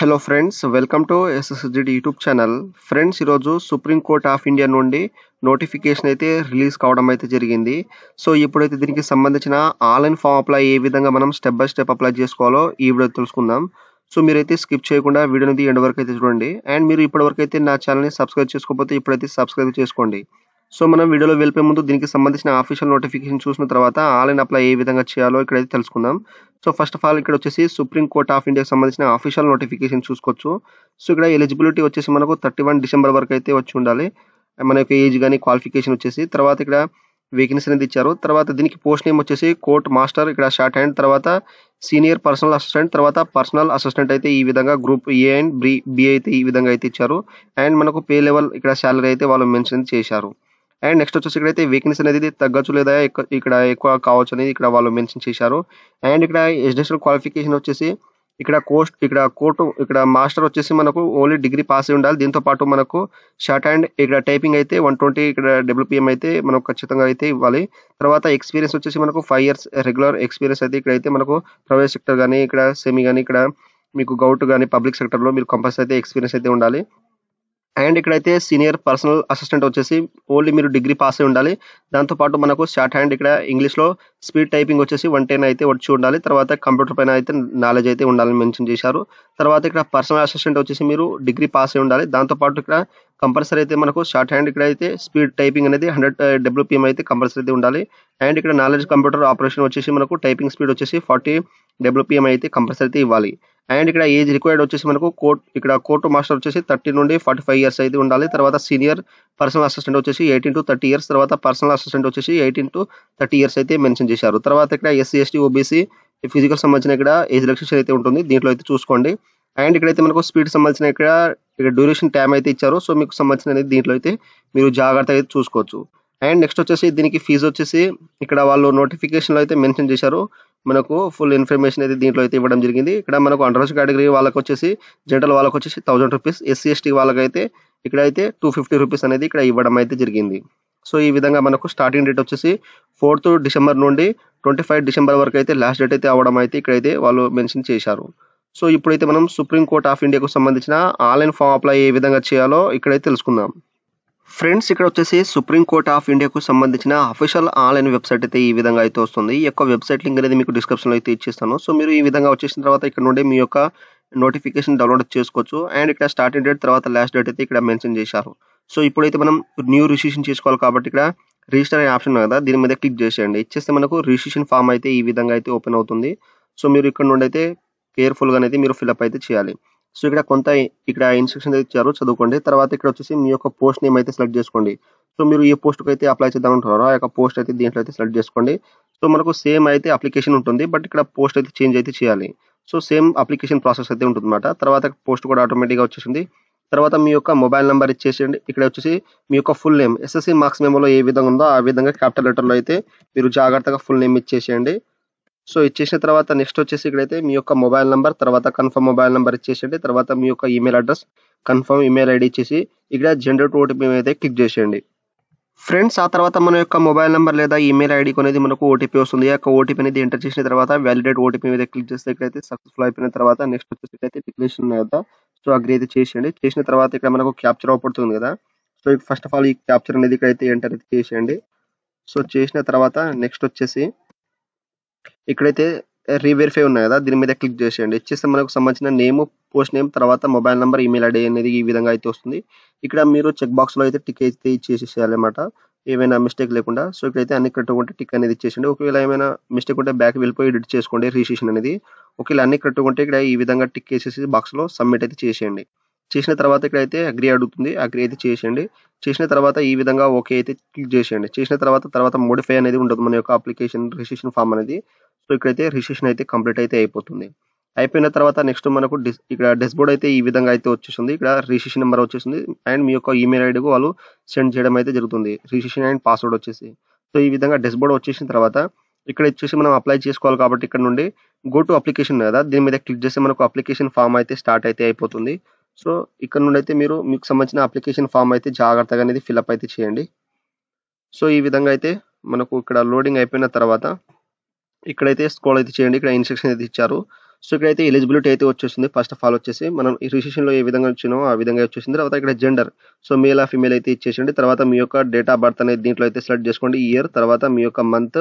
Hello friends, welcome to ఎస్ఎస్జిడి YouTube channel. Friends, ఈరోజు supreme court of India నుండి notification అయితే release కావడం అయితే జరిగింది. సో ఇప్పుడైతే దీనికి సంబంధించిన ఆన్లైన్ ఫామ్ అప్లై ఏ విధంగా మనం స్టెప్ బై స్టెప్ అప్లై చేసుకోవాలో ఈ వీడియో తెలుసుకుందాం. సో మీరైతే స్కిప్ చేయకుండా వీడియోని ఎండ్ వరకు అయితే చూడండి. అండ్ మీరు ఇప్పటివరకు అయితే నా ఛానల్ని సబ్స్క్రైబ్ చేసుకోకపోతే ఇప్పుడైతే సబ్స్క్రైబ్ చేసుకోండి. సో మనం వీడియోలో వెళ్ళిపోయే ముందు దీనికి సంబంధించిన ఆఫీషియల్ నోటిఫికేషన్ చూసిన తర్వాత ఆన్లైన్ అప్లై ఏ విధంగా చేయాలో ఇక్కడైతే తెలుసుకుందాం. సో ఫస్ట్ ఆఫ్ ఆల్ ఇక్కడ వచ్చేసి సుప్రీం కోర్ట్ ఆఫ్ ఇండియాకి సంబంధించిన ఆఫీషియల్ నోటిఫికేషన్ చూసుకోవచ్చు. సో ఇక్కడ ఎలిజిబిలిటీ వచ్చేసి మనకు 31 డిసెంబర్ వరకు అయితే వచ్చి ఉండాలి. మన యొక్క ఏజ్ కానీ క్వాలిఫికేషన్ వచ్చేసి. తర్వాత ఇక్కడ వేకెన్సీ అనేది ఇచ్చారు. తర్వాత దీనికి పోస్ట్ నేమ్ వచ్చేసి కోర్ట్ మాస్టర్, ఇక్కడ షార్ట్ హ్యాండ్, తర్వాత సీనియర్ పర్సనల్ అసిస్టెంట్, తర్వాత పర్సనల్ అసిస్టెంట్ అయితే ఈ విధంగా గ్రూప్ ఏ అండ్ బి అయితే ఈ విధంగా అయితే ఇచ్చారు. అండ్ మనకు పే లెవెల్ ఇక్కడ శాలరీ అయితే వాళ్ళు మెన్షన్ చేశారు. అండ్ నెక్స్ట్ వచ్చేసి ఇక్కడైతే వేకెన్సీ అనేది తగ్గచ్చు లేదా ఇక్కడ ఎక్కువ కావచ్చు అనేది ఇక్కడ వాళ్ళు మెన్షన్ చేశారు. అండ్ ఇక్కడ ఎడ్యుకేషనల్ క్వాలిఫికేషన్ వచ్చేసి ఇక్కడ ఇక్కడ మాస్టర్ వచ్చేసి మనకు ఓన్లీ డిగ్రీ పాస్ అయి ఉండాలి. దీంతో పాటు మనకు షార్ట్ హ్యాండ్ ఇక్కడ టైపింగ్ అయితే 120 ఇక్కడ WPM అయితే మనకు ఖచ్చితంగా అయితే ఇవ్వాలి. తర్వాత ఎక్స్పీరియన్స్ వచ్చేసి మనకు 5 years రెగ్యులర్ ఎక్స్పీరియన్స్ అయితే ఇక్కడైతే మనకు ప్రైవేట్ సెక్టర్ కానీ ఇక్కడ సెమీ కానీ ఇక్కడ మీకు గౌట్ కానీ పబ్లిక్ సెక్టర్లో మీరు కంపల్సరీ అయితే ఎక్స్పీరియన్స్ అయితే ఉండాలి. అండ్ ఇక్కడైతే సీనియర్ పర్సనల్ అసిస్టెంట్ వచ్చేసి ఓన్లీ మీరు డిగ్రీ పాస్ అయి ఉండాలి. దాంతోపాటు మనకు షార్ట్ హ్యాండ్ ఇక్కడ ఇంగ్లీష్లో స్పీడ్ టైపింగ్ వచ్చేసి 110 అయితే వచ్చి ఉండాలి. తర్వాత కంప్యూటర్ పైన అయితే నాలెడ్జ్ అయితే ఉండాలని మెన్షన్ చేశారు. తర్వాత ఇక్కడ పర్సనల్ అసిస్టెంట్ వచ్చేసి మీరు డిగ్రీ పాస్ అయి ఉండాలి. దాంతోపాటు ఇక్కడ కంపల్సరీ అయితే మనకు షార్ట్ హ్యాండ్ ఇక్కడ అయితే స్పీడ్ టైపింగ్ అనేది 100 WPM అయితే కంపల్సరీ అయితే ఉండాలి. అండ్ ఇక్కడ నాలెడ్జ్ కంప్యూటర్ ఆపరేషన్ వచ్చేసి మనకు టైపింగ్ స్పీడ్ వచ్చేసి 40 WPM అయితే కంపల్సరీ అయితే ఇవ్వాలి. అండ్ ఇక్కడ ఏజ్ రిక్వైర్డ్ వచ్చేసి మనకు కోర్టు మాస్టర్ వచ్చేసి 30 నుండి 45 years అయితే ఉండాలి. తర్వాత సీనియర్ పర్సనల్ అసిస్టెంట్ వచ్చేసి 18 to 30 years, తర్వాత పర్సనల్ అసిస్టెంట్ వచ్చేసి 18 to 30 years అయితే మెన్షన్ చేశారు. తర్వాత ఇక్కడ SC ST OBC ఫిజికల్ సంబంధించిన ఇక్కడ ఏజ్ రిలాక్సేషన్ అయితే ఉంటుంది, దీంట్లో అయితే చూసుకోండి. అండ్ ఇక్కడైతే మనకు స్పీడ్ సంబంధించిన ఇక్కడ డ్యూరేషన్ టైం అయితే ఇచ్చారు. సో మీకు సంబంధించిన దీంట్లో అయితే మీరు జాగ్రత్తగా అయితే చూసుకోవచ్చు. అండ్ నెక్స్ట్ వచ్చేసి దీనికి ఫీజు వచ్చేసి ఇక్కడ వాళ్ళు నోటిఫికేషన్లో అయితే మెన్షన్ చేశారు. మనకు ఫుల్ ఇన్ఫర్మేషన్ అయితే దీంట్లో అయితే ఇవ్వడం జరిగింది. ఇక్కడ మనకు అండర్ కేటగిరీ వాళ్ళకి వచ్చేసి జనరల్ వాళ్ళకి వచ్చేసి 1000 రూపీస్, SC ST వాళ్ళకైతే ఇక్కడైతే 250 రూపీస్ అనేది ఇక్కడ ఇవ్వడం అయితే జరిగింది. సో ఈ విధంగా మనకు స్టార్టింగ్ డేట్ వచ్చేసి 4th డిసెంబర్ నుండి 25 డిసెంబర్ వరకు అయితే లాస్ట్ డేట్ అయితే అవ్వడం అయితే ఇక్కడైతే వాళ్ళు మెన్షన్ చేశారు. సో ఇప్పుడైతే మనం సుప్రీం కోర్ట్ ఆఫ్ ఇండియాకు సంబంధించిన ఆన్లైన్ ఫామ్ అప్లై ఏ విధంగా చేయాలో ఇక్కడైతే తెలుసుకుందాం. ఫ్రెండ్స్, ఇక్కడ వచ్చేసి సుప్రీం కోర్ట్ ఆఫ్ ఇండియాకు సంబంధించిన అఫీషియల్ ఆన్లైన్ వెబ్సైట్ అయితే ఈ విధంగా అయితే వస్తుంది. ఈ యొక్క వెబ్సైట్ లింక్ అనేది మీకు డిస్క్రిప్షన్లో అయితే ఇచ్చేస్తాను. సో మీరు ఈ విధంగా వచ్చేసిన తర్వాత ఇక్కడ నుండి మీ యొక్క నోటిఫికేషన్ డౌన్లోడ్ చేసుకోవచ్చు. అండ్ ఇక్కడ స్టార్టింగ్ డేట్ తర్వాత లాస్ట్ డేట్ అయితే ఇక్కడ మెన్షన్ చేశారు. సో ఇప్పుడైతే మనం న్యూ రిజిస్ట్రేషన్ చేసుకోవాలి కాబట్టి ఇక్కడ రిజిస్టర్ అనే ఆప్షన్ కదా, దీని మీద క్లిక్ చేసేయండి. ఇచ్చేస్తే మనకు రిజిస్ట్రేషన్ ఫామ్ అయితే ఈ విధంగా అయితే ఓపెన్ అవుతుంది. సో మీరు ఇక్కడ నుండి అయితే కేర్ఫుల్గా అయితే మీరు ఫిల్అప్ అయితే చేయాలి. సో ఇక్కడ ఇన్స్ట్రక్షన్ ఇచ్చారు, చదువుకోండి. తర్వాత ఇక్కడ వచ్చేసి మీ యొక్క పోస్ట్ నేమ్ అయితే సెలెక్ట్ చేసుకోండి. సో మీరు ఏ పోస్ట్కి అయితే అప్లై చేద్దాం అంటున్నారో ఆ యొక్క పోస్ట్ అయితే దీంట్లో అయితే సెలెక్ట్ చేసుకోండి. సో మనకు సేమ్ అయితే అప్లికేషన్ ఉంటుంది, బట్ ఇక్కడ పోస్ట్ అయితే చేంజ్ అయితే చేయాలి. సో సేమ్ అప్లికేషన్ ప్రాసెస్ అయితే ఉంటుంది అన్నమాట. తర్వాత పోస్ట్ కూడా ఆటోమేటిక్గా వచ్చేసింది. తర్వాత మీ యొక్క మొబైల్ నెంబర్ ఇచ్చేసేయండి. ఇక్కడ వచ్చేసి మీ యొక్క ఫుల్ నేమ్ SSC మార్క్స్ మెమోలో ఏ విధంగా ఉందో ఆ విధంగా క్యాపిటల్ లెటర్లో అయితే మీరు జాగ్రత్తగా ఫుల్ నేమ్ ఇచ్చేసేయండి. సో ఇచ్చేసిన తర్వాత నెక్స్ట్ వచ్చేసి ఇక్కడైతే మీ యొక్క మొబైల్ నెంబర్, తర్వాత కన్ఫర్మ్ మొబైల్ నెంబర్ ఇచ్చేసేయండి. తర్వాత మీ యొక్క email address, confirm email ID ఇచ్చేసి ఇక్కడ జనరేట్ OTP అయితే క్లిక్ చేసేయండి. ఫ్రెండ్స్, ఆ తర్వాత మన యొక్క మొబైల్ నెంబర్ లేదా ఈమెయిల్ ఐడికి అనేది మనకు OTP వస్తుంది. ఆ యొక్క OTP అనేది ఎంటర్ చేసిన తర్వాత వ్యాలిడేట్ OTP మీద క్లిక్ చేస్తే ఇక్కడైతే సక్సెస్ఫుల్ అయిపోయిన తర్వాత నెక్స్ట్ వచ్చేసి ఇక్కడైతే డిక్లరేషన్ ఉన్నాయి కదా, సో అగ్రీ అయితే చేసేయండి. చేసిన తర్వాత ఇక్కడ మనకు క్యాప్చర్ అవుపడుతుంది కదా, సో ఫస్ట్ ఆఫ్ ఆల్ ఈ క్యాప్చర్ అనేది ఇక్కడైతే ఎంటర్ అయితే చేసేయండి. సో చేసిన తర్వాత నెక్స్ట్ వచ్చేసి ఇక్కడైతే రీవెరిఫై ఉన్నాయి కదా, దీని మీద క్లిక్ చేసేయండి. ఇచ్చేస్తే మనకు సంబంధించిన నేమ్, పోస్ట్ నేమ్, తర్వాత మొబైల్ నెంబర్, ఈమెయిల్ ఐడి అనేది ఈ విధంగా అయితే వస్తుంది. ఇక్కడ మీరు చెక్ బాక్స్లో అయితే టిక్ అయితే ఇచ్చేసేయాలి అన్నమాట, ఏమైనా మిస్టేక్ లేకుండా. సో ఇక్కడైతే అన్ని కరెక్ట్గా ఉంటే టిక్ అనేది ఇచ్చేసండి. ఒకవేళ ఏమైనా మిస్టేక్ ఉంటే బ్యాక్ వెళ్ళిపోయి ఎడిట్ చేసుకోండి రిజిస్ట్రేషన్ అనేది. ఒకవేళ అన్ని కరెక్ట్గా ఉంటే ఇక్కడ ఈ విధంగా టిక్ వేసేసి బాక్స్లో సబ్మిట్ అయితే చేసేయండి. చేసిన తర్వాత ఇక్కడైతే అగ్రీ అడుగుతుంది, అగ్రీ అయితే చేసేయండి. చేసిన తర్వాత ఈ విధంగా ఓకే అయితే క్లిక్ చేసేయండి. చేసిన తర్వాత మోడిఫై అనేది ఉండదు మన యొక్క అప్లికేషన్ రిజిస్ట్రేషన్ ఫామ్ అనేది. సో ఇక్కడైతే రిజిస్ట్రేషన్ అయితే కంప్లీట్ అయితే అయిపోతుంది. అయిపోయిన తర్వాత నెక్స్ట్ మనకు ఇక్కడ డెస్బోర్డ్ అయితే ఈ విధంగా అయితే వచ్చేసింది. ఇక్కడ రిజిస్ట్రేషన్ నెంబర్ వచ్చేసింది అండ్ మీ యొక్క ఈమెయిల్ ఐడికి వాళ్ళు సెండ్ చేయడం అయితే జరుగుతుంది, రిజిస్ట్రేషన్ అండ్ పాస్వర్డ్ వచ్చేసి. సో ఈ విధంగా డెస్బోర్డ్ వచ్చేసిన తర్వాత ఇక్కడ వచ్చేసి మనం అప్లై చేసుకోవాలి కాబట్టి ఇక్కడ నుండి గో టు అప్లికేషన్ కదా, దీని మీద క్లిక్ చేస్తే మనకు అప్లికేషన్ ఫామ్ అయితే స్టార్ట్ అయితే అయిపోతుంది. సో ఇక్కడ నుండి అయితే మీకు సంబంధించిన అప్లికేషన్ ఫామ్ అయితే జాగ్రత్తగా అనేది ఫిల్అప్ అయితే చేయండి. సో ఈ విధంగా అయితే మనకు ఇక్కడ లోడింగ్ అయిపోయిన తర్వాత ఇక్కడైతే స్క్రోల్ అయితే చేయండి. ఇక్కడ ఇన్స్ట్రక్షన్ అయితే ఇచ్చారు. సో ఇక్కడైతే ఎలిజిబిలిటీ అయితే వచ్చేసింది. ఫస్ట్ ఆఫ్ ఆల్ వచ్చేసి మనం ఈ రిజిస్ట్రేషన్‌లో ఏ విధంగా వచ్చినామో ఆ విధంగా వచ్చేసింది. తర్వాత ఇక్కడ జెండర్, సో మేలా, ఫీమేల్ అయితే ఇచ్చేసేయండి. తర్వాత మీ యొక్క డేట్ ఆఫ్ బర్త్ అనేది దీంట్లో అయితే సెలెక్ట్ చేసుకోండి. ఇయర్, తర్వాత మీ యొక్క మంత్,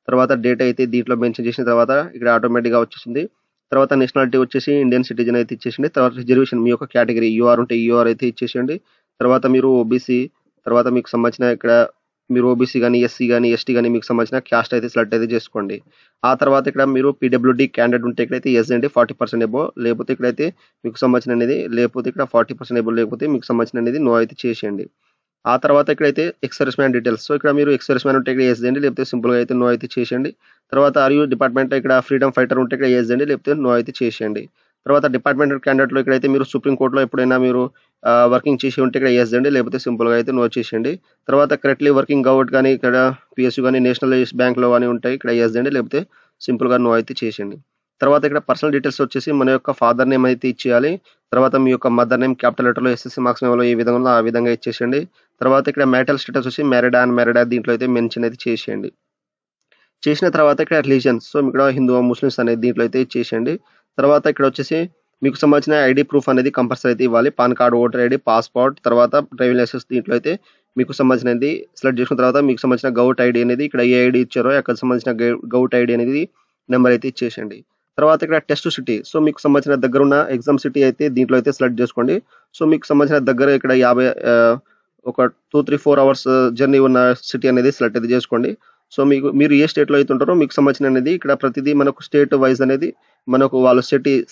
తర్వాత డేట్ అయితే దీంట్లో మెన్షన్ చేసిన తర్వాత ఇక్కడ ఆటోమేటిక్‌గా వచ్చేసింది. తర్వాత నేషనాలిటీ వచ్చేసి ఇండియన్ సిటిజన్ అయితే ఇచ్చేసేయండి. తర్వాత రిజర్వేషన్ మీ యొక్క కేటగిరీ యూఆర్ ఉంటే యూఆర్ అయితే ఇచ్చేసేయండి. తర్వాత మీరు ఓబీసీ, తర్వాత మీకు సంబంధించిన ఇక్కడ మీరు ఓబీసీ గాని, ఎస్సీ గాని, ఎస్టీ గాని మీకు సంబంధించిన క్యాస్ట్ అయితే సెలెక్ట్ అయితే చేసుకోండి. ఆ తర్వాత ఇక్కడ మీరు పీడబ్ల్యూడీ క్యాండిడేట్ ఉంటే ఇక్కడైతే యెస్ అండి 40% అబోవ్, లేకపోతే ఇక్కడైతే మీకు సంబంధించిన అనేది లేకపోతే ఇక్కడ 40% అబోవ్ లేకపోతే మీకు సంబంధించిన అనేది నో అయితే చేసేయండి. ఆ తర్వాత ఇక్కడైతే ex service man details, so ఇక్కడ మీరు ఎక్స్ సర్వీస్ మ్యాన్ ఉంటే ఇక్కడ యెస్ అండి, లేకపోతే సింపుల్‌గా అయితే నో అయితే చేసేయండి. తర్వాత ఆర్ యూ డిపార్ట్మెంట్ ఇక్కడ ఫ్రీడమ్ ఫైటర్ ఉంటే ఇక్కడ యెస్ అండి, లేకపోతే నో అయితే చేసేయండి. తర్వాత డిపార్ట్మెంటల్ క్యాండిడేట్‌లో ఇక్కడైతే మీరు సుప్రీం కోర్ట్‌లో ఎప్పుడైనా మీరు వర్కింగ్ చేసి ఉంటే ఇక్కడ యెస్ అండి, లేకపోతే సింపుల్‌గా అయితే నో చేసేయండి. తర్వాత కరెక్ట్‌లీ వర్కింగ్ గవర్ట్ గాని, ఇక్కడ పీఎస్‌యూ గాని, నేషనలైజ్డ్ బ్యాంక్‌లో గాని ఉంటాయి ఇక్కడ యెస్ అండి, లేకపోతే సింపుల్‌గా నో అయితే చేసేయండి. తర్వాత ఇక్కడ పర్సనల్ డీటెయిల్స్ వచ్చేసి మన యొక్క ఫాదర్ నేమ్ అయితే ఇచ్చేయాలి. తర్వాత మీ యొక్క మదర్ నేమ్ క్యాపిటల్ లెటర్‌లో ఎస్ఎస్‌సీ మార్క్స్ మెమోలో ఏ విధంగా ఉందో ఆ విధంగా ఇచ్చేసేయండి. తర్వాత ఇక్కడ మ్యారిటల్ స్టేటస్ వచ్చి మ్యారీడా, అన్‌మ్యారీడా దీంట్లో అయితే మెన్షన్ అయితే చేసేయండి. చేసిన తర్వాత ఇక్కడ రిలీజియన్స్, సో ఇక్కడ హిందూ, ముస్లిమ్స్ అనేది దీంట్లో అయితే ఇచ్చేసేయండి. తర్వాత ఇక్కడ వచ్చేసి మీకు సంబంధించిన ఐడీ ప్రూఫ్ అనేది కంపల్సరీ అయితే ఇవ్వాలి. Pan card, voter ID, passport, తర్వాత డ్రైవింగ్ లైసెన్స్ దీంట్లో అయితే మీకు సంబంధించినది సెలెక్ట్ చేసుకున్న తర్వాత మీకు సంబంధించిన గౌట్ ఐడీ అనేది ఇక్కడ ఏ ఐడీ ఇచ్చారో అక్కడ సంబంధించిన గౌట్ ఐడీ అనేది నెంబర్ అయితే ఇచ్చేసేయండి. తర్వాత ఇక్కడ టెస్ట్ సిటీ, సో మీకు సంబంధించిన దగ్గరున్న ఎగ్జామ్ సిటీ అయితే దీంట్లో అయితే సెలెక్ట్ చేసుకోండి. సో మీకు సంబంధించిన దగ్గర ఇక్కడ ఒక 2, 3, 4 అవర్స్ జర్నీ ఉన్న సిటీ అనేది సెలెక్ట్ అయితే చేసుకోండి. సో మీరు ఏ స్టేట్‌లో అయితే ఉంటారో మీకు సంబంధించిన అనేది ఇక్కడ ప్రతిదీ మనకు స్టేట్ వైస్ అనేది మనకు వాళ్ళు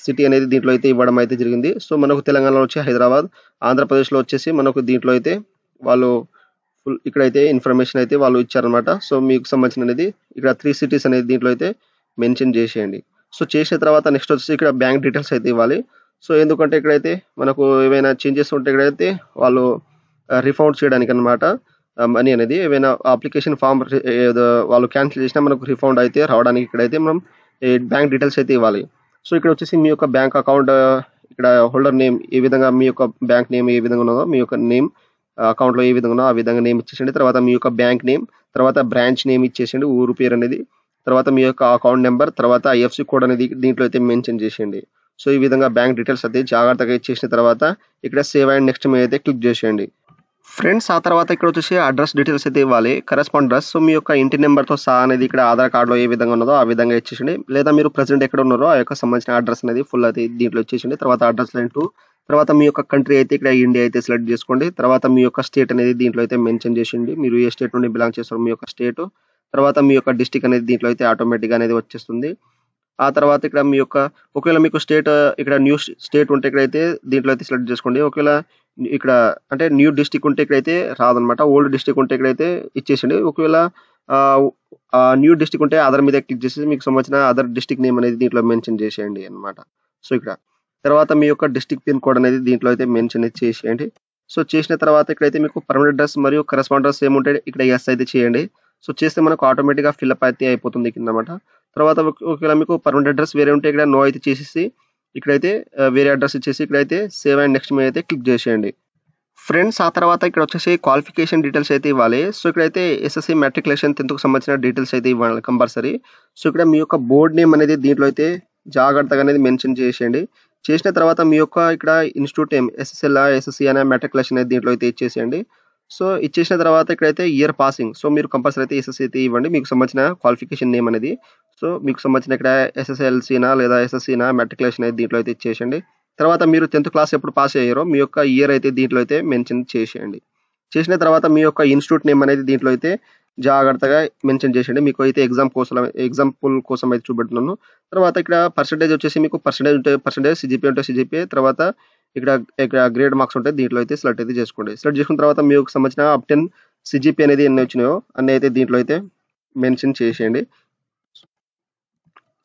సిటీ అనేది దీంట్లో అయితే ఇవ్వడం అయితే జరిగింది. సో మనకు తెలంగాణలో వచ్చి హైదరాబాద్, ఆంధ్రప్రదేశ్‌లో వచ్చేసి మనకు దీంట్లో అయితే వాళ్ళు ఇక్కడైతే ఇన్ఫర్మేషన్ అయితే వాళ్ళు ఇచ్చారనమాట. సో మీకు సంబంధించిన అనేది ఇక్కడ 3 సిటీస్ అనేది దీంట్లో అయితే మెన్షన్ చేసేయండి. సో చేసిన తర్వాత నెక్స్ట్ వచ్చేసి ఇక్కడ బ్యాంక్ డీటెయిల్స్ అయితే ఇవ్వాలి. సో ఎందుకంటే ఇక్కడైతే మనకు ఏవైనా చేంజెస్ ఉంటే ఇక్కడైతే వాళ్ళు రీఫౌండ్ చేయడానికనమాట. మనీ అనేది ఏవైనా అప్లికేషన్ ఫార్మ్ ఏదో వాళ్ళు క్యాన్సిల్ చేసినా మనకు రీఫౌండ్ అయితే రావడానికి ఇక్కడైతే మనం బ్యాంక్ డీటెయిల్స్ అయితే ఇవ్వాలి. సో ఇక్కడ వచ్చేసి మీ యొక్క బ్యాంక్ అకౌంట్ ఇక్కడ హోల్డర్ నేమ్ ఏ విధంగా మీ యొక్క బ్యాంక్ నేమ్ ఏ విధంగా ఉన్నదో మీ యొక్క నేమ్ అకౌంట్‌లో ఏ విధంగా ఉన్నదో ఆ విధంగా నేమ్ ఇచ్చేసేయండి. తర్వాత మీ యొక్క బ్యాంక్ నేమ్, తర్వాత బ్రాంచ్ నేమ్ ఇచ్చేసేయండి, ఊరు పేరు అనేది. తర్వాత మీ యొక్క అకౌంట్ నెంబర్, తర్వాత ఐఎఫ్‌సీ కోడ్ అనేది దీంట్లో అయితే మెన్షన్ చేసేయండి. సో ఈ విధంగా బ్యాంక్ డీటెయిల్స్ అయితే జాగ్రత్తగా ఇచ్చేసిన తర్వాత ఇక్కడ సేవ్ అండ్ నెక్స్ట్ మీద అయితే క్లిక్ చేసేయండి. ఫ్రెండ్స్ ఆ తర్వాత ఇక్కడ వచ్చేసి అడ్రస్ డీటెయిల్స్ అయితే ఇవ్వాలి. కరెస్పాండ్ అడ్రస్, సో మీ యొక్క ఇంటి నెంబర్‌తో సహా అనేది ఇక్కడ ఆధార్ కార్డ్‌లో ఏ విధంగా ఉన్నదో ఆ విధంగా ఇచ్చేసేయండి. లేదా మీరు ప్రెజెంట్ ఎక్కడ ఉన్నారో ఆ యొక్క సంబంధించిన అడ్రస్ అనేది ఫుల్ అయితే దీంట్లో ఇచ్చేసేయండి. తర్వాత అడ్రస్ లైన్ 2, తర్వాత మీ యొక్క కంట్రీ అయితే ఇక్కడ ఇండియా అయితే సెలెక్ట్ చేసుకోండి. తర్వాత మీ యొక్క స్టేట్ అనేది దీంట్లో అయితే మెన్షన్ చేసేయండి. మీరు ఏ స్టేట్ నుండి బిలాంగ్ చేస్తారో మీ యొక్క స్టేట్. తర్వాత మీ యొక్క డిస్ట్రిక్ట్ అనేది దీంట్లో అయితే ఆటోమేటిక్‌గా అనేది వచ్చేస్తుంది. ఆ తర్వాత ఇక్కడ మీ యొక్క ఒకవేళ మీకు స్టేట్ ఇక్కడ న్యూ స్టేట్ ఉంటే ఇక్కడైతే దీంట్లో అయితే సెలెక్ట్ చేసుకోండి. ఒకవేళ ఇక్కడ అంటే న్యూ డిస్ట్రిక్ట్ ఉంటే ఇక్కడైతే రాదనమాట. ఓల్డ్ డిస్ట్రిక్ట్ ఉంటే ఇక్కడైతే ఇచ్చేసేయండి. ఒకవేళ న్యూ డిస్ట్రిక్ట్ ఉంటే అదర్ మీద క్లిక్ చేసి మీకు సంబంధించిన అదర్ డిస్ట్రిక్ట్ నేమ్ అనేది దీంట్లో మెన్షన్ చేసేయండి అనమాట. సో ఇక్కడ తర్వాత మీ యొక్క డిస్ట్రిక్ట్ పిన్ కోడ్ అనేది దీంట్లో అయితే మెన్షన్ చేసేయండి. సో చేసిన తర్వాత ఇక్కడైతే మీకు పర్మనెంట్ అడ్రస్ మరియు కరెస్పాండ్ అడ్రస్ ఏముంటే ఇక్కడ ఎస్ అయితే చేయండి. సో చేస్తే మనకు ఆటోమేటిక్‌గా ఫిల్అప్ అయితే అయిపోతుంది కిందనమాట. తర్వాత ఒకవేళ మీకు పర్మనెంట్ అడ్రస్ వేరే ఉంటే ఇక్కడ నో అయితే చేసేసి ఇక్కడైతే వేరే అడ్రస్ ఇచ్చేసి ఇక్కడైతే సేవ్ అండ్ నెక్స్ట్ మీద అయితే క్లిక్ చేసేయండి. ఫ్రెండ్స్ ఆ తర్వాత ఇక్కడ వచ్చేసి క్వాలిఫికేషన్ డీటెయిల్స్ అయితే ఇవ్వాలి. సో ఇక్కడైతే ఎస్ఎస్‌సీ మెట్రికులేషన్ 10థ్‌కి సంబంధించిన డీటెయిల్స్ అయితే ఇవ్వాలి కంపల్సరీ. సో ఇక్కడ మీ యొక్క బోర్డ్ నేమ్ అనేది దీంట్లో అయితే జాగ్రత్తగా అనేది మెన్షన్ చేసేయండి. చేసిన తర్వాత మీ యొక్క ఇక్కడ ఇన్‌స్టిట్యూట్ నేమ్ ఎస్ఎస్ఎల్‌ఆ, ఎస్ఎస్‌సీ అనే మెట్రికులేషన్ అనేది దీంట్లో అయితే ఇచ్చేసేయండి. సో ఇచ్చేసిన తర్వాత ఇక్కడైతే ఇయర్ పాసింగ్, సో మీరు కంపల్సరీ అయితే ఎస్ఎస్‌సీ అయితే ఇవ్వండి మీకు సంబంధించిన క్వాలిఫికేషన్ నేమ్ అనేది. సో మీకు సంబంధించిన ఇక్కడ ఎస్ఎస్ఎల్‌సీనా లేదా ఎస్ఎస్‌సీనా మెట్రికులేషన్ అయితే దీంట్లో అయితే ఇచ్చేసేయండి. తర్వాత మీరు 10థ్ క్లాస్ ఎప్పుడు పాస్ అయ్యారో మీ యొక్క ఇయర్ అయితే దీంట్లో అయితే మెన్షన్ చేసేయండి. చేసిన తర్వాత మీ యొక్క ఇన్‌స్టిట్యూట్ నేమ్ అనేది దీంట్లో అయితే జాగ్రత్తగా మెన్షన్ చేసేయండి. మీకు అయితే ఎగ్జాంపుల్ కోసం అయితే చూపెడుతున్నాను. తర్వాత ఇక్కడ పర్సెంటేజ్ వచ్చేసి మీకు పర్సెంటేజ్ ఉంటే పర్సెంటేజ్, సిజిపిఏ ఉంటే సిజిపిఏ, తర్వాత ఇక్కడ గ్రేడ్ మార్క్స్ ఉంటే దీంట్లో అయితే సెలెక్ట్ అయితే చేసుకోండి. సెలెక్ట్ చేసుకున్న తర్వాత మీకు సంబంధించిన అప్ 10 సిజిపిఏ అనేది ఎన్ని వచ్చినాయో అన్నీ అయితే దీంట్లో అయితే మెన్షన్ చేసేయండి.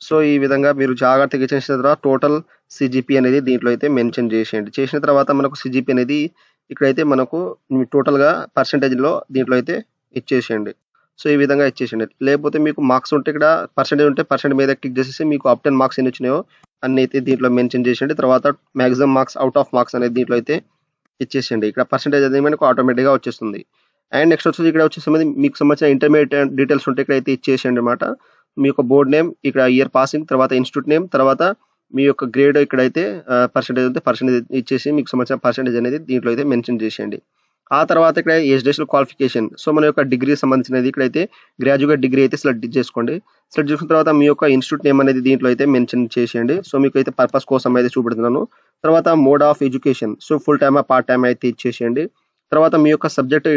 సో ఈ విధంగా మీరు జాగ్రత్తగా చేసిన తర్వాత టోటల్ సిజిపి అనేది దీంట్లో అయితే మెన్షన్ చేసేయండి. చేసిన తర్వాత మనకు సిజిపి అనేది ఇక్కడైతే మనకు టోటల్‌గా పర్సెంటేజ్‌లో దీంట్లో అయితే ఇచ్చేసేయండి. సో ఈ విధంగా ఇచ్చేసేయండి. లేకపోతే మీకు మార్క్స్ ఉంటే ఇక్కడ పర్సెంటేజ్ ఉంటే పర్సెంట్ మీద క్లిక్ చేసేసి మీకు అప్ 10 మార్క్స్ ఎన్ని వచ్చినాయో అన్నీ అయితే దీంట్లో మెన్షన్ చేసేయండి. తర్వాత maximum marks, out of marks అనేది దీంట్లో అయితే ఇచ్చేసేయండి. ఇక్కడ పర్సెంటేజ్ అనేది మనకు ఆటోమేటిక్‌గా వచ్చేస్తుంది. అండ్ నెక్స్ట్ వచ్చేసి ఇక్కడ వచ్చేసి మీకు సంబంధించిన ఇంటర్మీడియేట్ డీటెయిల్స్ ఉంటే ఇక్కడైతే ఇచ్చేసేయండి అన్నమాట. మీ యొక్క బోర్డ్ నేమ్, ఇక్కడ ఇయర్ పాసింగ్, తర్వాత ఇన్‌స్టిట్యూట్ నేమ్, తర్వాత మీ యొక్క గ్రేడ్ ఇక్కడైతే పర్సెంటేజ్ ఉంటే పర్సెంటేజ్ ఇచ్చేసి మీకు సంబంధించిన పర్సెంటేజ్ అనేది దీంట్లో అయితే మెన్షన్ చేసేయండి. ఆ తర్వాత ఇక్కడ ఎడ్యుకేషనల్ క్వాలిఫికేషన్. సో మన యొక్క డిగ్రీ సంబంధించినది ఇక్కడైతే గ్రాడ్యుయేట్ డిగ్రీ అయితే సెలెక్ట్ చేసుకోండి. సెలెక్ట్ చేసుకున్న తర్వాత మీ యొక్క ఇన్స్టిట్యూట్ నేమ్ అనేది దీంట్లో అయితే మెన్షన్ చేసేయండి. సో మీకు అయితే పర్పస్ కోసం అయితే చూపెడుతున్నాను. తర్వాత mode of education. So full టైమా పార్ట్ టైమ్ అయితే ఇచ్చేసేయండి. తర్వాత మీ యొక్క సబ్జెక్ట్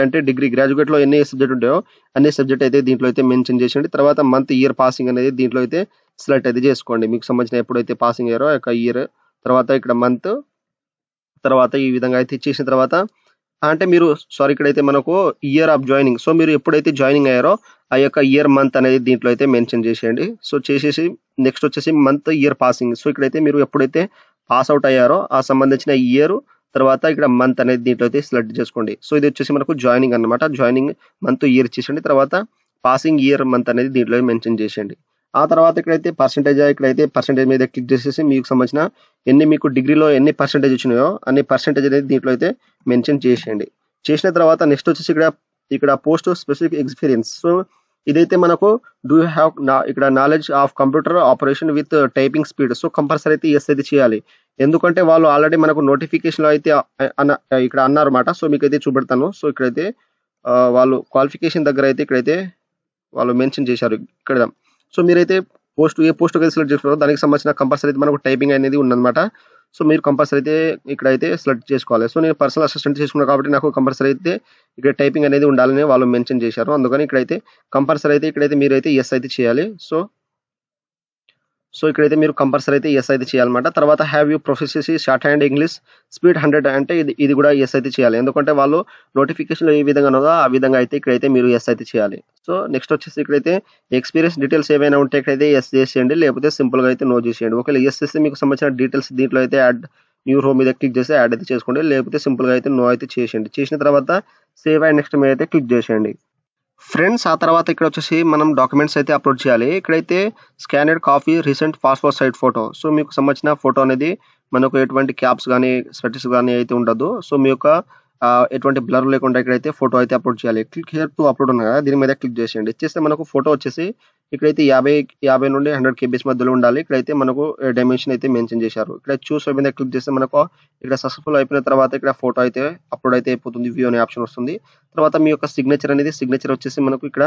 అంటే డిగ్రీ గ్రాడ్యుయేట్లో ఎన్ని సబ్జెక్ట్ ఉంటాయో అన్ని సబ్జెక్ట్ అయితే దీంట్లో అయితే మెన్షన్ చేసేయండి. తర్వాత మంత్ ఇయర్ పాసింగ్ అనేది దీంట్లో అయితే సెలెక్ట్ అయితే చేసుకోండి. మీకు సంబంధించిన ఎప్పుడైతే పాసింగ్ అయ్యారో ఆ యొక్క ఇయర్, తర్వాత ఇక్కడ మంత్, తర్వాత ఈ విధంగా అయితే ఇచ్చేసిన తర్వాత అంటే మీరు ఇక్కడైతే మనకు ఇయర్ ఆఫ్ జాయినింగ్. సో మీరు ఎప్పుడైతే జాయినింగ్ అయ్యారో ఆ యొక్క ఇయర్ మంత్ అనేది దీంట్లో అయితే మెన్షన్ చేసేయండి. సో చేసేసి నెక్స్ట్ వచ్చేసి మంత్ ఇయర్ పాసింగ్. సో ఇక్కడైతే మీరు ఎప్పుడైతే పాస్ అవుట్ అయ్యారో ఆ సంబంధించిన ఇయర్, తర్వాత ఇక్కడ మంత్ అనేది దీంట్లో అయితే సెలెక్ట్ చేసుకోండి. సో ఇది వచ్చేసి మనకు జాయినింగ్ అనమాట. జాయినింగ్ మంత్ ఇయర్ ఇచ్చేసండి. తర్వాత పాసింగ్ ఇయర్ మంత్ అనేది దీంట్లో మెన్షన్ చేసేయండి. ఆ తర్వాత ఇక్కడైతే ఇక్కడైతే పర్సెంటేజ్ మీద క్లిక్ చేసేసి మీకు సంబంధించిన మీకు డిగ్రీలో ఎన్ని పర్సెంటేజ్ వచ్చినాయో అన్ని పర్సెంటేజ్ అనేది దీంట్లో అయితే మెన్షన్ చేసేయండి. చేసిన తర్వాత నెక్స్ట్ వచ్చేసి ఇక్కడ పోస్ట్ స్పెసిఫిక్ ఎక్స్పీరియన్స్. సో ఇదైతే మనకు డూ యూ హ్యావ్ ఇక్కడ knowledge of computer operation with typing speed. So compulsory అయితే ఎస్ అయితే చేయాలి. ఎందుకంటే వాళ్ళు ఆల్రెడీ మనకు నోటిఫికేషన్లో అయితే ఇక్కడ అన్నారన్నమాట. సో మీకు అయితే చూపెడతాను. సో ఇక్కడైతే వాళ్ళు క్వాలిఫికేషన్ దగ్గర అయితే ఇక్కడైతే వాళ్ళు మెన్షన్ చేశారు ఇక్కడ. సో మీరైతే ఏ పోస్ట్ అయితే సెలెక్ట్ చేసుకున్నారో దానికి సంబంధించిన కంపల్సరీ అయితే మనకు టైపింగ్ అనేది ఉందన్నమాట. సో మీరు కంపల్సరీ అయితే ఇక్కడైతే సెలెక్ట్ చేసుకోవాలి. సో నేను పర్సనల్ అసిస్టెంట్ చేసుకున్నాను కాబట్టి నాకు కంపల్సరీ అయితే ఇక్కడ టైపింగ్ అనేది ఉండాలని వాళ్ళు మెన్షన్ చేశారు. అందుకని ఇక్కడైతే కంపల్సరీ అయితే ఇక్కడైతే మీరైతే ఎస్ అయితే చేయాలి. సో ఇక్కడైతే మీరు కంపల్సరీ అయితే ఎస్ అయితే చేయాలన్నమాట. తర్వాత have you professes shorthand English speed 100 అంటే ఇది కూడా ఎస్ అయితే చేయాలి. ఎందుకంటే వాళ్ళు నోటిఫికేషన్లో ఏ విధంగా ఉన్నదో ఆ విధంగా అయితే ఇక్కడైతే మీరు ఎస్ అయితే చేయాలి. సో నెక్స్ట్ వచ్చేసి ఇక్కడైతే ఎక్స్పీరియన్స్ డీటెయిల్స్ ఏమైనా ఉంటే ఇక్కడైతే ఎస్ చేసేయండి, లేకపోతే సింపుల్గా అయితే నో చేసేయండి. ఒకవేళ ఎస్ చేస్తే మీకు సంబంధించిన డీటెయిల్స్ దీంట్లో అయితే యాడ్ న్యూ రో మీద క్లిక్ చేసి యాడ్ అయితే చేసుకోండి, లేకపోతే సింపుల్గా అయితే నో అయితే చేసేయండి. చేసిన తర్వాత సేవ్ అండ్ నెక్స్ట్ మీద అయితే క్లిక్ చేసేయండి. ఫ్రెండ్స్ ఆ తర్వాత ఇక్కడ వచ్చేసి మనం డాక్యుమెంట్స్ అయితే అప్లోడ్ చేయాలి. ఇక్కడైతే scanned copy recent passport size photo. So మీకు సంబంధించిన ఫోటో అనేది మనకు ఎటువంటి క్యాప్స్ కానీ స్పెట్స్ కానీ అయితే ఉండదు. సో మీ యొక్క ఎటువంటి బ్లర్ లేకుండా ఇక్కడైతే ఫోటో అయితే అప్లోడ్ చేయాలి. క్లిక్ హియర్ టు అప్లోడ్ ఉంది కదా, దీని మీద క్లిక్ చేసేయండి. చేస్తే మనకు ఫోటో వచ్చేసి ఇక్కడైతే 50 నుండి 100 KB మధ్యలో ఉండాలి. ఇక్కడైతే మనకు డైమెన్షన్ అయితే మెన్షన్ చేశారు. ఇక్కడ చూస్ మీద క్లిక్ చేస్తే మనకు ఇక్కడ సక్సెస్ఫుల్ అయిపోయిన తర్వాత ఇక్కడ ఫోటో అయితే అప్లోడ్ అయితే అయిపోతుంది. వ్యూ అనే ఆప్షన్ వస్తుంది. తర్వాత మీ యొక్క సిగ్నేచర్ వచ్చేసి మనకు ఇక్కడ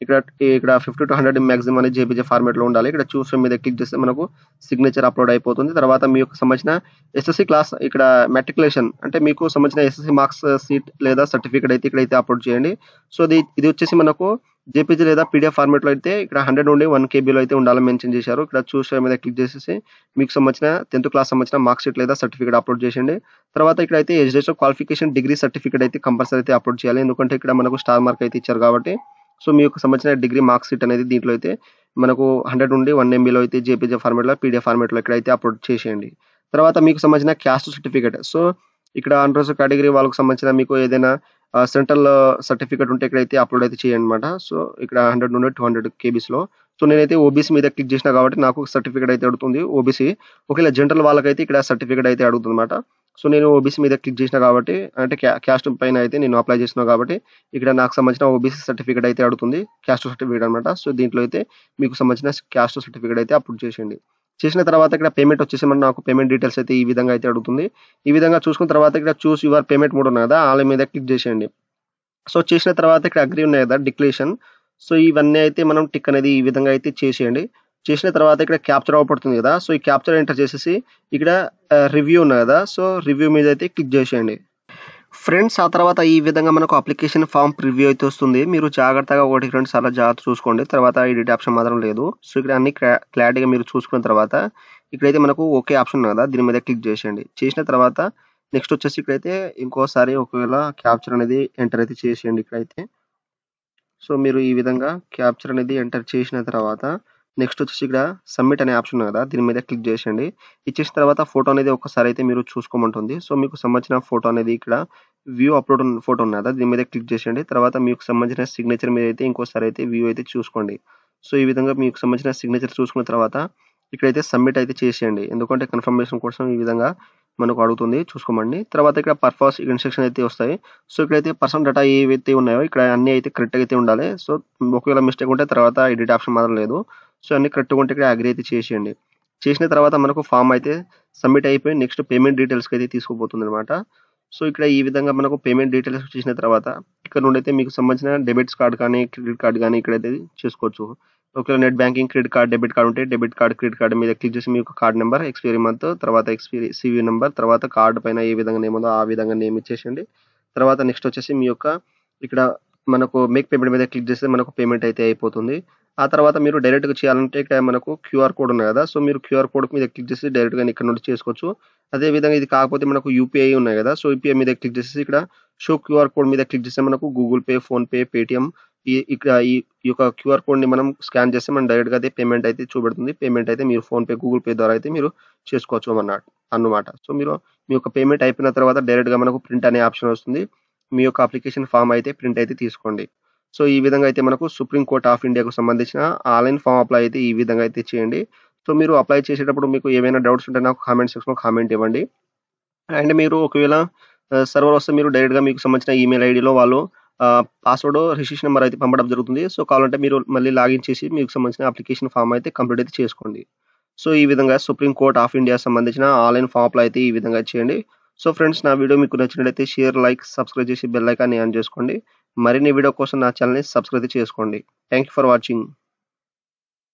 50 to 100 మాక్సిమం అనేది జేపీజీ ఫార్మాట్ లో ఉండాలి. ఇక్కడ చూస్ మీద క్లిక్ చేస్తే మనకు సిగ్నేచర్ అప్లోడ్ అయిపోతుంది. తర్వాత మీ యొక్క సంబంధించిన ఎస్ఎస్సి క్లాస్ ఇక్కడ మెట్రికులేషన్ అంటే మీకు సంబంధించిన ఎస్ఎస్సి మార్క్స్ సీట్ లేదా సర్టిఫికేట్ అయితే ఇక్కడైతే అప్లోడ్ చేయండి. సో ఇది వచ్చేసి మనకు జేపీజీ లేదా పీడిఎఫ్ ఫార్మాట్ లో అయితే ఇక్కడ 100 నుండి 1 KB లో అయితే ఉండాలని మెన్షన్ చేశారు. ఇక్కడ చూస్ మీద క్లిక్ చేసేసి మీకు సంబంధించిన 10th క్లాస్ సంబంధించిన మార్క్ షీట్ లేదా సర్టిఫికేట్ అప్లోడ్ చేయండి. తర్వాత ఇక్కడైతే ఎడ్యుకేషన్ క్వాలిఫికేషన్ డిగ్రీ సర్టిఫికేట్ అయితే కంపల్సరీ అయితే అప్లోడ్ చేయాలి. ఎందుకంటే ఇక్కడ మనకు స్టార్ మార్క్ అయితే ఇచ్చారు కాబట్టి. సో మీకు సంబంధించిన డిగ్రీ మార్క్ షీట్ అనేది దీంట్లో అయితే మనకు 100 నుండి 1 MB లో అయితే జేపీజీ ఫార్మాట్ లో పీడిఎఫ్ ఫార్మాట్ లో ఇక్కడైతే అప్లోడ్ చేసేయండి. తర్వాత మీకు సంబంధించిన క్యాస్ట్ సర్టిఫికేట్. సో ఇక్కడ అన్రిజర్వ్డ్ కేటగిరీ వాళ్ళకి సంబంధించిన మీకు ఏదైనా సెంట్రల్ సర్టిఫికేట్ ఉంటే ఇక్కడైతే అప్లోడ్ అయితే చేయండి అనమాట. సో ఇక్కడ 100 నుండి 200 KBs లో. సో నేనైతే ఓబీసీ మీద క్లిక్ చేసిన కాబట్టి నాకు సర్టిఫికేట్ అయితే అడుగుతుంది ఓబీసీ. ఒకవేళ జనరల్ వాళ్ళకైతే ఇక్కడ సర్టిఫికేట్ అయితే అడుగుతుంది అనమాట. సో నేను ఓబీసీ మీద క్లిక్ చేసిన కాబట్టి అంటే క్యాస్ట్ పైన అయితే నేను అప్లై చేసిన కాబట్టి ఇక్కడ నాకు సంబంధించిన ఓబీసీ సర్టిఫికేట్ అయితే అడుగుతుంది, క్యాస్ట్ సర్టిఫికేట్ అనమాట. సో దీంట్లో అయితే మీకు సంబంధించిన క్యాస్ట్ సర్టిఫికేట్ అయితే అప్లోడ్ చేసేయండి. చేసిన తర్వాత ఇక్కడ పేమెంట్ వచ్చేసి నాకు పేమెంట్ డీటెయిల్స్ అయితే ఈ విధంగా అయితే అడుగుతుంది. ఈ విధంగా చూసుకున్న తర్వాత ఇక్కడ చూస్ యువర్ పేమెంట్ మోడ్ ఉన్నాయి కదా, ఆల్ మీద క్లిక్ చేసేయండి. సో చేసిన తర్వాత ఇక్కడ అగ్రీ ఉన్నాయి కదా డిక్లరేషన్. సో ఇవన్నీ అయితే మనం టిక్ అనేది ఈ విధంగా అయితే చేసేయండి. చేసిన తర్వాత ఇక్కడ క్యాప్చర్ అవపడుతుంది కదా, సో ఈ క్యాప్చర్ ఎంటర్ చేసేసి ఇక్కడ రివ్యూ ఉంది కదా, సో రివ్యూ మీద అయితే క్లిక్ చేసేయండి. ఫ్రెండ్స్ ఆ తర్వాత ఈ విధంగా మనకు అప్లికేషన్ ఫామ్ ప్రివ్యూ అయితే వస్తుంది. మీరు జాగ్రత్తగా 1-2 సార్లు జాగ్రత్త చూసుకోండి. తర్వాత ఎడిట్ ఆప్షన్ మాత్రం లేదు. సో ఇక్కడ అన్ని క్లారిటీగా మీరు చూసుకున్న తర్వాత ఇక్కడైతే మనకు ఓకే ఆప్షన్ ఉంది కదా, దీని మీద క్లిక్ చేసేయండి. చేసిన తర్వాత నెక్స్ట్ వచ్చేసి ఇక్కడైతే ఇంకోసారి ఒకవేళ క్యాప్చర్ అనేది ఎంటర్ అయితే చేసేయండి ఇక్కడైతే. సో మీరు ఈ విధంగా క్యాప్చర్ అనేది ఎంటర్ చేసిన తర్వాత నెక్స్ట్ వచ్చేసి ఇక్కడ సబ్మిట్ అనే ఆప్షన్ ఉంది కదా, దీని మీద క్లిక్ చేసేయండి. ఇచ్చేసిన తర్వాత ఫోటో అనేది ఒకసారి అయితే మీరు చూసుకోమంటుంది. సో మీకు సంబంధించిన ఫోటో అనేది ఇక్కడ వ్యూ అప్లోడ్ ఫోటో ఉంది కదా, దీని మీద క్లిక్ చేసేయండి. తర్వాత మీకు సంబంధించిన సిగ్నేచర్ మీద అయితే ఇంకోసారి అయితే వ్యూ అయితే చూసుకోండి. సో ఈ విధంగా మీకు సంబంధించిన సిగ్నేచర్ చూసుకున్న తర్వాత ఇక్కడైతే సబ్మిట్ అయితే చేసేయండి. ఎందుకంటే కన్ఫర్మేషన్ కోసం ఈ విధంగా మనకు అడుగుతుంది, చూసుకోమండి. తర్వాత ఇక్కడ పర్పస్ ఇన్స్ట్రక్షన్ అయితే వస్తాయి. సో ఇక్కడైతే పర్సనల్ డేటా ఏవైతే ఉన్నాయో ఇక్కడ అన్ని అయితే కరెక్ట్గా అయితే ఉండాలి. సో ఒకవేళ మిస్టేక్ ఉంటే తర్వాత ఎడిట్ ఆప్షన్ మాత్రం లేదు. సో అన్ని కరెక్ట్గా ఉంటే ఇక్కడ అగ్రీ అయితే చేసేయండి. చేసిన తర్వాత మనకు ఫామ్ అయితే సబ్మిట్ అయిపోయి నెక్స్ట్ పేమెంట్ డీటెయిల్స్‌కి అయితే తీసుకుపోతుందనమాట. సో, ఇక్కడ ఈ విధంగా మనకు పేమెంట్ డీటెయిల్స్ వచ్చేసిన తర్వాత ఇక్కడ నుండైతే మీకు సంబంధించిన డెబిట్స్ కార్డ్ కానీ, క్రెడిట్ కార్డ్ గానీ ఇక్కడైతే చేసుకోవచ్చు. ఒకవేళ net banking, credit card, debit card ఉంటే డెబిట్ కార్డ్, క్రెడిట్ కార్డ్ మీద క్లిక్ చేసి మీ యొక్క కార్డ్ నంబర్, ఎక్స్‌పైరీ మంత్, తర్వాత ఎక్స్‌పైరీ సీవీ నంబర్, తర్వాత కార్డ్ పైన ఏ విధంగా నేమ్ ఉందో ఆ విధంగా నేమ్ ఇచ్చేసేయండి. తర్వాత నెక్స్ట్ వచ్చేసి మీ యొక్క ఇక్కడ మనకు మేక్ పేమెంట్ మీద క్లిక్ చేస్తే మనకు పేమెంట్ అయితే అయిపోతుంది. ఆ తర్వాత మీరు డైరెక్ట్‌గా చేయాలంటే ఇక్కడ మనకు క్యూఆర్ కోడ్ ఉంది కదా! సో, మీరు క్యూఆర్ కోడ్ మీద క్లిక్ చేసి డైరెక్ట్‌గా ఇక్కడ నుండి చేసుకోవచ్చు. అదే విధంగా ఇది కాకపోతే మనకు యూపీఐ ఉన్నాయి కదా! సో, యూపీఐ మీద క్లిక్ చేసేసి ఇక్కడ షో క్యూఆర్ కోడ్ మీద క్లిక్ చేస్తే మనకు గూగుల్ పే, ఫోన్‌పే, పేటీఎం ఇక్కడ ఈ యొక్క క్యూఆర్ కోడ్‌ని మనం స్కాన్ చేస్తే మనం డైరెక్ట్‌గా అయితే పేమెంట్ అయితే చూపెడుతుంది. పేమెంట్ అయితే మీరు ఫోన్‌పే, గూగుల్ పే ద్వారా అయితే మీరు చేసుకోవచ్చు అన్నమాట. సో, మీరు మీ యొక్క పేమెంట్ అయిపోయిన తర్వాత డైరెక్ట్‌గా మనకు ప్రింట్ అనే ఆప్షన్ వస్తుంది. మీ యొక్క అప్లికేషన్ ఫామ్ అయితే ప్రింట్ అయితే తీసుకోండి. సో, ఈ విధంగా అయితే మనకు సుప్రీం కోర్ట్ ఆఫ్ ఇండియాకు సంబంధించిన ఆన్‌లైన్ ఫామ్ అప్లై అయితే ఈ విధంగా అయితే చేయండి. సో, మీరు అప్లై చేసేటప్పుడు మీకు ఏవైనా డౌట్స్ ఉంటే నాకు కామెంట్ సెక్షన్‌లో కామెంట్ ఇవ్వండి. అండ్ మీరు ఒకవేళ సర్వర్ వస్తే మీరు డైరెక్ట్‌గా మీకు సంబంధించిన ఈమెయిల్ ఐడీలో వాళ్ళు పాస్వర్డ్, రిజిస్ట్రేషన్ నంబర్ అయితే పంపడం జరుగుతుంది. సో, కావాలంటే మీరు మళ్ళీ లాగిన్ చేసి మీకు సంబంధించిన అప్లికేషన్ ఫామ్ అయితే కంప్లీట్ అయితే చేసుకోండి. సో, ఈ విధంగా సుప్రీం కోర్ట్ ఆఫ్ ఇండియా సంబంధించిన ఆన్‌లైన్ ఫామ్ అప్లై అయితే ఈ విధంగా చేయండి. సో, ఫ్రెండ్స్ నా వీడియో మీకు నచ్చినట్లయితే షేర్, లైక్, సబ్స్క్రైబ్ చేసి బెల్ ఐకాన్‌ని ఆన్ చేసుకోండి. మరిన్ని వీడియో కోసం నా ఛానెల్‌ని సబ్స్క్రైబ్ చేసుకోండి. Thank you for watching.